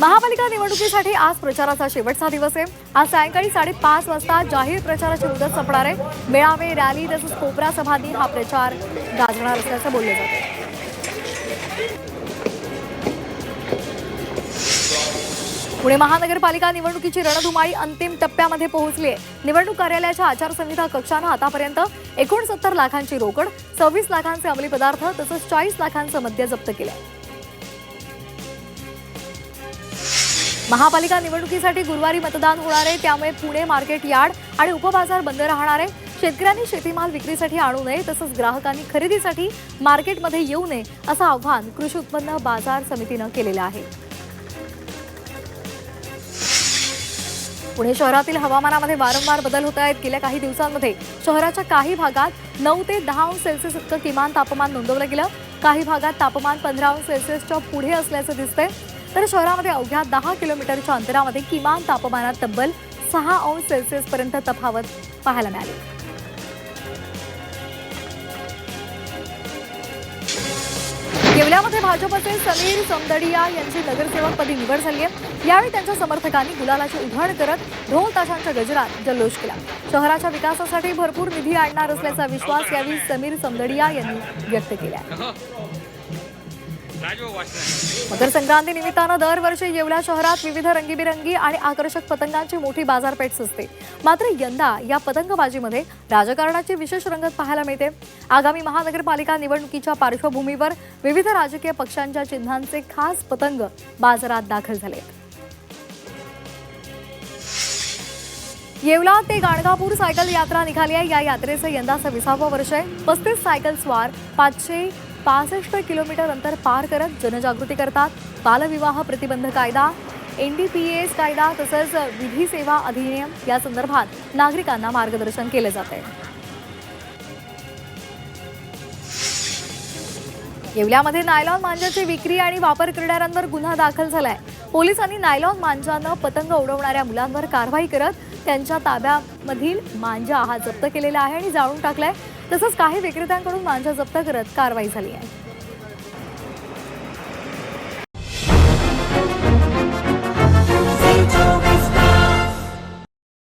महापालिका निवडणुकीसाठी आज प्रचाराचा शेवटचा दिवस आहे। आज सायंकाळी 5:30 वाजता जाहीर प्रचाराची मुदत संपणार आहे। मेळावे, रॅली तसंच कोपरा सभांनी हा प्रचार गाजवणार असल्याचं बोलले जाते। पुणे महानगरपालिका निवडणुकीची रणधुमाळी अंतिम टप्प्यामध्ये पोहोचली आहे। निवडणूक कार्यालयाच्या आचारसंहिता कक्षानं आतापर्यंत 69 लाखांची रोकड, 26 लाखांचे अंमली पदार्थ तसंच 40 लाखांचं मद्य जप्त केलंय। महापालिका निवडणुकीसाठी गुरुवारी मतदान होणार आहे, त्यामुळे पुणे मार्केट यार्ड आणि उपबाजार बंद राहणार आहे। शेतकऱ्यांनी शेतीमाल विक्रीसाठी आणू नये तसंच ग्राहकांनी खरेदीसाठी मार्केटमध्ये येऊ नये असं आवाहन कृषी उत्पन्न बाजार समितीनं केलेलं आहे। पुणे शहरातील हवामानामध्ये वारंवार बदल होत आहेत। गेल्या काही दिवसांमध्ये शहराच्या काही भागात 9 ते 10 अंश सेल्सिअस इतकं किमान तापमान नोंदवलं गेलं। काही भागात तापमान 15 अंश सेल्सिअसच्या पुढे असल्याचं दिसतंय, तर शहरामध्ये अवघ्या 10 किलोमीटरच्या अंतरामध्ये किमान तापमानात तब्बल 6 अंश सेल्सिअसपर्यंत तफावत पाहायला मिळाली। येवल्यामध्ये भाजपचे समीर समदडिया यांची नगरसेवकपदी निवड झाली आहे। यावेळी त्यांच्या समर्थकांनी गुलालाची उधळण करत ढोल ताशांच्या गजरात जल्लोष केला। शहराच्या विकासासाठी भरपूर निधी आणणार असल्याचा विश्वास यावेळी समीर समदडिया यांनी व्यक्त केला। मकर संक्रांती निमित्तानं दरवर्षी येवला शहरात विविध रंगीबिरंगी आणि आकर्षक पतंगांची मोठी बाजारपेठ सजते। मात्र यंदा या पतंगबाजीमध्ये राजकारणाची विशेष रंगत पाहायला मिळते। आगामी महानगरपालिका निवडणुकीच्या पार्श्वभूमीवर विविध राजकीय पक्षांच्या चिन्हांचे खास पतंग बाजारात दाखल झाले। येवला ते गाणगापूर सायकल यात्रा निघाली आहे। या यात्रेचं यंदा 26वं वर्ष आहे। 35 सायकल स्वार 565 किलोमीटर अंतर पार करत जनजागृती करतात। बालविवाह प्रतिबंध कायदा, NDPS कायदा तसंच विधी सेवा अधिनियम या संदर्भात नागरिकांना मार्गदर्शन केले जाते। येवल्यामध्ये नायलॉन मांजाची विक्री आणि वापर करणाऱ्यांवर गुन्हा दाखल झालाय। पोलिसांनी नायलॉन मांजानं पतंग उडवणाऱ्या मुलांवर कारवाई करत त्यांच्या ताब्यामधील मांजा हा जप्त केलेला आहे आणि जाळून टाकलाय। तसंच काही विक्रेत्यांकडून मांजा जप्त करत कारवाई झाली आहे।